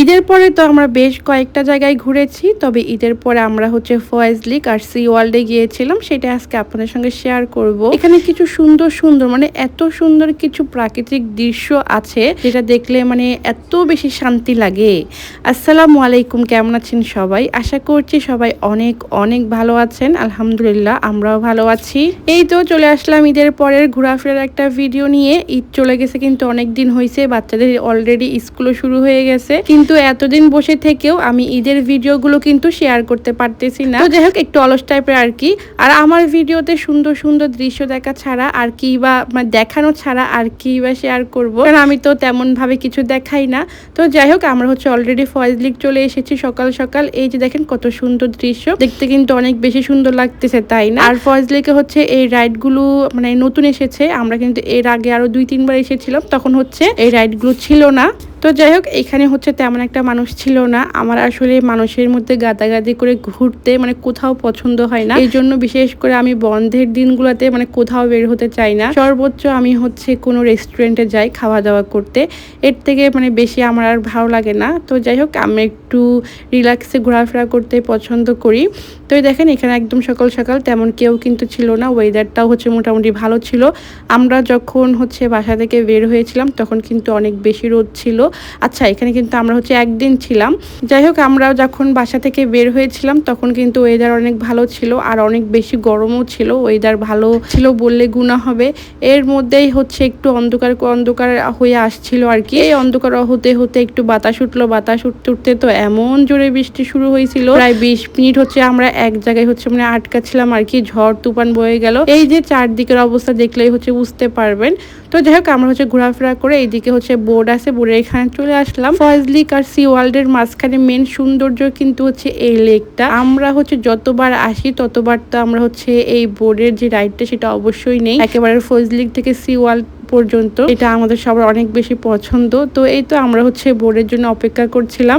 ঈদের পরে তো আমরা বেশ কয়েকটা জায়গায় ঘুরেছি, তবে ঈদের পরে আমরা হচ্ছে ফয়েজলিক আর সি ওয়ার্ল্ডে গিয়েছিলাম। সেটা আজকে আপনাদের সঙ্গে শেয়ার করব। এখানে কিছু সুন্দর সুন্দর মানে এত সুন্দর কিছু প্রাকৃতিক দৃশ্য আছে যেটা দেখলে মানে এত বেশি শান্তি লাগে। আসসালামু আলাইকুম, কেমন আছেন সবাই? আশা করছি সবাই অনেক অনেক ভালো আছেন। আলহামদুলিল্লাহ আমরাও ভালো আছি। এই তো চলে আসলাম ঈদের পরের ঘোরাফেরার একটা ভিডিও নিয়ে। ঈদ চলে গেছে কিন্তু অনেক দিন হয়েছে, বাচ্চাদের অলরেডি স্কুলও শুরু হয়ে গেছে, কিন্তু এতদিন বসে থেকেও আমি ঈদের ভিডিওগুলো কিন্তু শেয়ার করতে পারতেছি না। তো যাই হোক, একটু অলস টাইপের আর কি। আর আমার ভিডিওতে সুন্দর সুন্দর দৃশ্য দেখা ছাড়া আর কি বা দেখানো ছাড়া আর কি বা শেয়ার করব, কারণ আমি তো তেমন ভাবে কিছু দেখাই না। তো যাই হোক, আমরা হচ্ছে অলরেডি ফয়েজলিক চলে এসেছি সকাল সকাল। এই যে দেখেন কত সুন্দর দৃশ্য, দেখতে কিন্তু অনেক বেশি সুন্দর লাগতেছে, তাই না? আর ফয়েজলিকে হচ্ছে এই রাইডগুলো মানে নতুন এসেছে। আমরা কিন্তু এর আগে আরো 2-3 বার এসেছিলাম, তখন হচ্ছে এই রাইডগুলো ছিল না। তো যাই হোক, এখানে হচ্ছে তেমন একটা মানুষ ছিল না। আমার আসলে মানুষের মধ্যে গাদাগাদি করে ঘুরতে মানে কোথাও পছন্দ হয় না। এই জন্য বিশেষ করে আমি বন্ধের দিনগুলোতে মানে কোথাও বের হতে চাই না। সর্বোচ্চ আমি হচ্ছে কোনো রেস্টুরেন্টে যাই খাওয়া দাওয়া করতে, এর থেকে মানে বেশি আমার আর ভালো লাগে না। তো যাই হোক, আমি একটু রিল্যাক্সে ঘোরাফেরা করতে পছন্দ করি। তো দেখেন এখানে একদম সকাল সকাল তেমন কেউ কিন্তু ছিল না। ওয়েদারটাও হচ্ছে মোটামুটি ভালো ছিল। আমরা যখন হচ্ছে বাসা থেকে বের হয়েছিলাম তখন কিন্তু অনেক বেশি রোদ ছিল। আচ্ছা, এখানে কিন্তু আমরা হচ্ছে একদিন ছিলাম। যাই হোক, আমরা যখন বাসা থেকে বের হয়েছিলাম তখন কিন্তু ওয়েদার অনেক ভালো ছিল আর অনেক বেশি গরমও ছিল। ওয়েদার ভালো ছিল বললে গুণা হবে। এর মধ্যেই হচ্ছে একটু অন্ধকার অন্ধকার হয়ে আসছিল আর কি। এই অন্ধকার হতে হতে একটু বাতাস উঠলো। বাতাস উঠতে উঠতে তো এমন জোরে বৃষ্টি শুরু হয়েছিল, প্রায় 20 মিনিট হচ্ছে আমরা এক জায়গায় হচ্ছে মানে আটকা ছিলাম আর কি। ঝড় তুফান বয়ে গেল। এই যে চারদিকের অবস্থা দেখলেই হচ্ছে বুঝতে পারবেন। তো যাই হোক, আমরা হচ্ছে ঘোরাফেরা করে এইদিকে হচ্ছে বোর্ড আছে, বোর্ডের এখানে চলে আসলাম। ফয়েজলিক আর সি ওয়ার্ল্ডের মাঝখানে মেন সৌন্দর্য কিন্তু হচ্ছে এই লেকটা। আমরা হচ্ছে যতবার আসি ততবার তো আমরা হচ্ছে এই বোর্ডের যে রাইডটা সেটা অবশ্যই নেই। একেবারে ফয়েজলিক থেকে সি ওয়ার্ল্ড পর্যন্ত এটা আমাদের সবার অনেক বেশি পছন্দ। তো এই তো আমরা হচ্ছে বোর্ডের জন্য অপেক্ষা করছিলাম।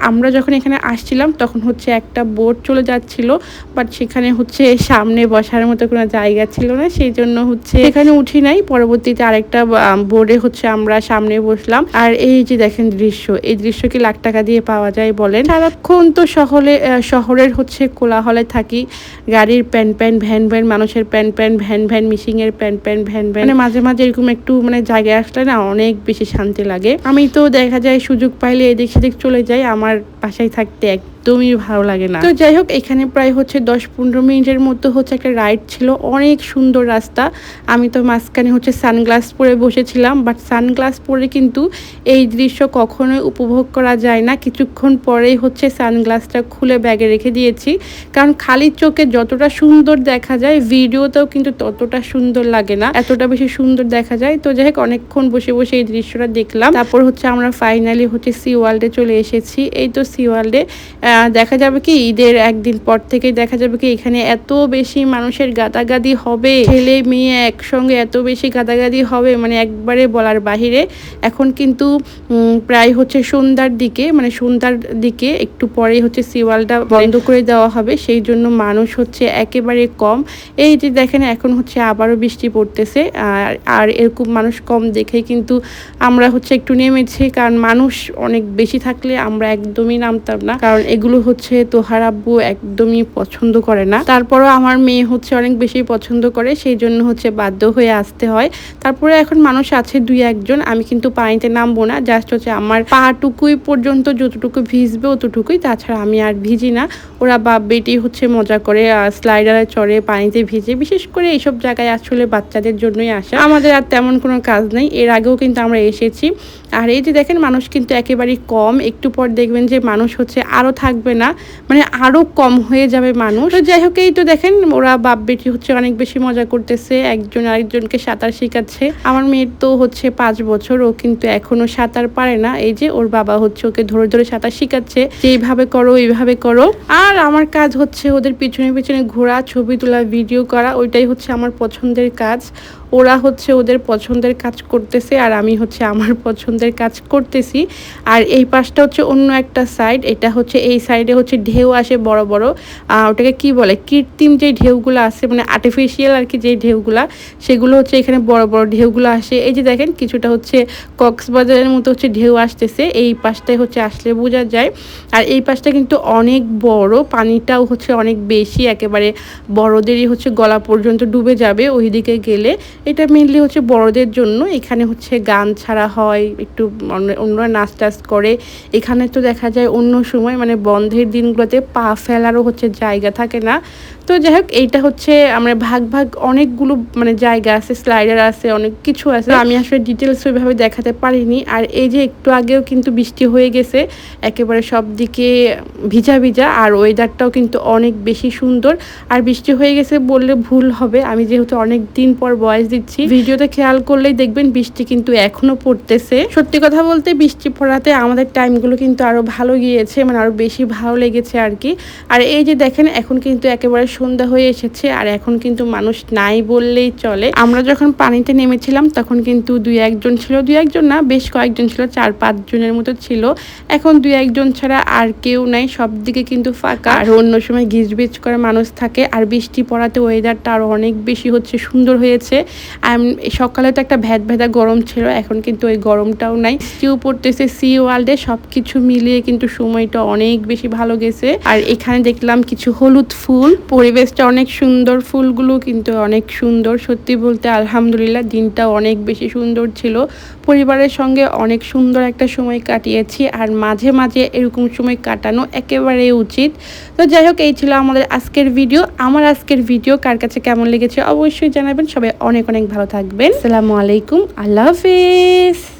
আমরা যখন এখানে আসছিলাম তখন হচ্ছে একটা বোট চলে যাচ্ছিল, বাট সেখানে হচ্ছে সামনে বসার মতো কোনো জায়গা ছিল না, সেই জন্য হচ্ছে এখানে উঠি নাই। পরবর্তীতে আরেকটা বোর্ডে হচ্ছে আমরা সামনে বসলাম। আর এই যে দেখেন দৃশ্য, এই দৃশ্য কি লাখ টাকা দিয়ে পাওয়া যায় বলেন? সারাক্ষণ তো শহরের হচ্ছে কোলাহলে থাকি, গাড়ির প্যান প্যান ভ্যান ভ্যান, মানুষের pan pan van van, missing এর প্যান প্যান ভ্যান ভ্যান, মানে মাঝে মাঝে এরকম একটু মানে জায়গায় আসলে না অনেক বেশি শান্তি লাগে। আমি তো দেখা যায় সুযোগ পাইলে এদিক সেদিক চলে যাই, আমার বাসায় থাকতে একদমই ভালো লাগে না। তো যাই হোক, এখানে প্রায় হচ্ছে 10-15 মিনিটের মতো হচ্ছে একটা রাইড ছিল। অনেক সুন্দর রাস্তা। আমি তো মাঝখানে হচ্ছে সানগ্লাস পরে বসেছিলাম, বাট সানগ্লাস পরে কিন্তু এই দৃশ্য কখনোই উপভোগ করা যায় না। কিছুক্ষণ পরেই হচ্ছে সানগ্লাসটা খুলে ব্যাগে রেখে দিয়েছি, কারণ খালি চোখে যতটা সুন্দর দেখা যায় ভিডিওতেও কিন্তু ততটা সুন্দর লাগে না, এতটা বেশি সুন্দর দেখা যায়। তো যাই হোক, অনেকক্ষণ বসে বসে এই দৃশ্যটা দেখলাম। তারপর হচ্ছে আমরা ফাইনালি হচ্ছে সি ওয়ার্ল্ডে চলে এসেছি। এই তো সি ওয়ার্ল্ডে দেখা যাবে কি ঈদের একদিন পর থেকে দেখা যাবে কি এখানে এত বেশি মানুষের গাদাগাদি হবে, ছেলে মেয়ে একসঙ্গে এত বেশি গাদাগাদি হবে মানে একবারে বলার বাহিরে। এখন কিন্তু প্রায় হচ্ছে সন্ধ্যার দিকে একটু পরে হচ্ছে সি ওয়ার্ল্ডটা বন্ধ করে দেওয়া হবে, সেই জন্য মানুষ হচ্ছে একেবারে কম। এই যে দেখেন এখন হচ্ছে আবারও বৃষ্টি পড়তেছে, আর এরকম মানুষ কম দেখে কিন্তু আমরা হচ্ছে একটু নেমেছি, কারণ মানুষ অনেক বেশি থাকলে আমরা একদমই নামতাম না, কারণ এগুলো হচ্ছে তোহার আব্বু একদমই পছন্দ করে না। তারপরও আমার মেয়ে হচ্ছে অনেক বেশি পছন্দ করে, সেই জন্য হচ্ছে বাধ্য হয়ে আসতে হয়। তারপরে এখন মানুষ আছে 2-1 জন। আমি কিন্তু পানিতে নামবো না, জাস্ট হচ্ছে আমার পাটুকুই পর্যন্ত যতটুকু ভিজবে অতটুকুই, তাছাড়া আমি আর ভিজি না। ওরা বাপ বেটি হচ্ছে মজা করে স্লাইডারে চড়ে পানিতে ভিজে। বিশেষ করে এইসব জায়গায় আসলে বাচ্চাদের জন্যই আসা, আমাদের আর তেমন কোনো কাজ নেই। এর আগেও কিন্তু আমরা এসেছি। আর এই যে দেখেন মানুষ কিন্তু একেবারেই কম। একটু পর দেখবেন যে মানুষ হচ্ছে আরো থাকবে না, মানে আরো কম হয়ে যাবে মানুষ। তো যাই হোক, এই তো দেখেন ওরা বাপ বেটি হচ্ছে অনেক বেশি মজা করতেছে, একজন আরেকজনকে সাঁতার শেখাচ্ছে। আমার মেয়ের তো হচ্ছে 5 বছর, ও কিন্তু এখনো সাঁতার পারে না। এই যে ওর বাবা হচ্ছে ওকে ধরে ধরে সাঁতার শেখাচ্ছে যে এইভাবে করো এইভাবে করো। আর আমার কাজ হচ্ছে ওদের পিছনে পিছনে ঘোরা, ছবি তোলা, ভিডিও করা, ওইটাই হচ্ছে আমার পছন্দের কাজ। ওরা হচ্ছে ওদের পছন্দের কাজ করতেছে আর আমি হচ্ছে আমার পছন্দের কাজ করতেছি। আর এই পাশটা হচ্ছে অন্য একটা সাইড, এটা হচ্ছে এই সাইডে হচ্ছে ঢেউ আসে বড় বড়, ওটাকে কি বলে, কৃত্রিম যে ঢেউগুলো আছে, মানে আর্টিফিশিয়াল আর কি, যে ঢেউগুলা সেগুলো হচ্ছে এখানে বড় বড় ঢেউগুলো আসে। এই যে দেখেন কিছুটা হচ্ছে কক্সবাজারের মতো হচ্ছে ঢেউ আসতেছে, এই পাশটায় হচ্ছে আসলে বোঝা যায়। আর এই পাশটা কিন্তু অনেক বড়, পানিটাও হচ্ছে অনেক বেশি, একেবারে বড়দেরই হচ্ছে গলা পর্যন্ত ডুবে যাবে ওইদিকে গেলে। এটা মেনলি হচ্ছে বড়দের জন্য, এখানে হচ্ছে গান ছাড়া হয়, একটু অন্যরা নাচ টাচ করে। এখানে তো দেখা যায় অন্য সময় মানে বন্ধের দিনগুলোতে পা ফেলারও হচ্ছে জায়গা থাকে না। তো যাই হোক, এইটা হচ্ছে আমরা ভাগ ভাগ অনেকগুলো মানে জায়গা আছে, স্লাইডার আছে, অনেক কিছু আছে, আমি আসলে ডিটেলস ওইভাবে দেখাতে পারিনি। আর এই যে একটু আগেও কিন্তু বৃষ্টি হয়ে গেছে, একেবারে সব দিকে ভিজা ভিজা, আর ওয়েদারটাও কিন্তু অনেক বেশি সুন্দর। আর বৃষ্টি হয়ে গেছে বললে ভুল হবে, আমি যেহেতু অনেক দিন পর ভয়েস দিচ্ছি, ভিডিওতে খেয়াল করলেই দেখবেন বৃষ্টি কিন্তু এখনো পড়তেছে। সত্যি কথা বলতে বৃষ্টি পড়াতে আমাদের টাইমগুলো কিন্তু আরো ভালো গিয়েছে, মানে আরো বেশি ভালো লেগেছে আর কি। আর এই যে দেখেন এখন কিন্তু একেবারে সন্ধ্যা হয়ে এসেছে, আর এখন কিন্তু মানুষ নাই বললেই চলে। আমরা যখন পানিতে নেমেছিলাম তখন কিন্তু দুই একজন ছিল, দুই একজন না বেশ কয়েকজন ছিল, 4-5 জনের মতো ছিল। এখন দুই একজন ছাড়া আর কেউ নাই, সব দিকে কিন্তু ফাঁকা। আর অন্য সময় গিজবিজ করে মানুষ থাকে, আর বৃষ্টি পড়াতে ওয়েদারটা আরো অনেক বেশি হচ্ছে সুন্দর হয়েছে। সকালে তো একটা ভেদ ভেদা গরম ছিল, এখন কিন্তু ওই গরমটাও নাই, বৃষ্টিও পড়তেছে। সি ওয়ার্ল্ডে সবকিছু মিলিয়ে কিন্তু সময়টা অনেক বেশি ভালো গেছে। আর এখানে দেখলাম কিছু হলুদ ফুল, পরিবেশটা অনেক সুন্দর, ফুলগুলো কিন্তু অনেক সুন্দর। সত্যি বলতে আলহামদুলিল্লাহ দিনটা অনেক বেশি সুন্দর ছিল, পরিবারের সঙ্গে অনেক সুন্দর একটা সময় কাটিয়েছি। আর মাঝে মাঝে এরকম সময় কাটানো একেবারে উচিত। তো যাই হোক, এই ছিল আমাদের আজকের ভিডিও। আমার আজকের ভিডিও কার কাছে কেমন লেগেছে অবশ্যই জানাবেন। সবাই অনেক অনেক ভালো থাকবেন। আসসালামু আলাইকুম, আল্লাহ হাফেজ।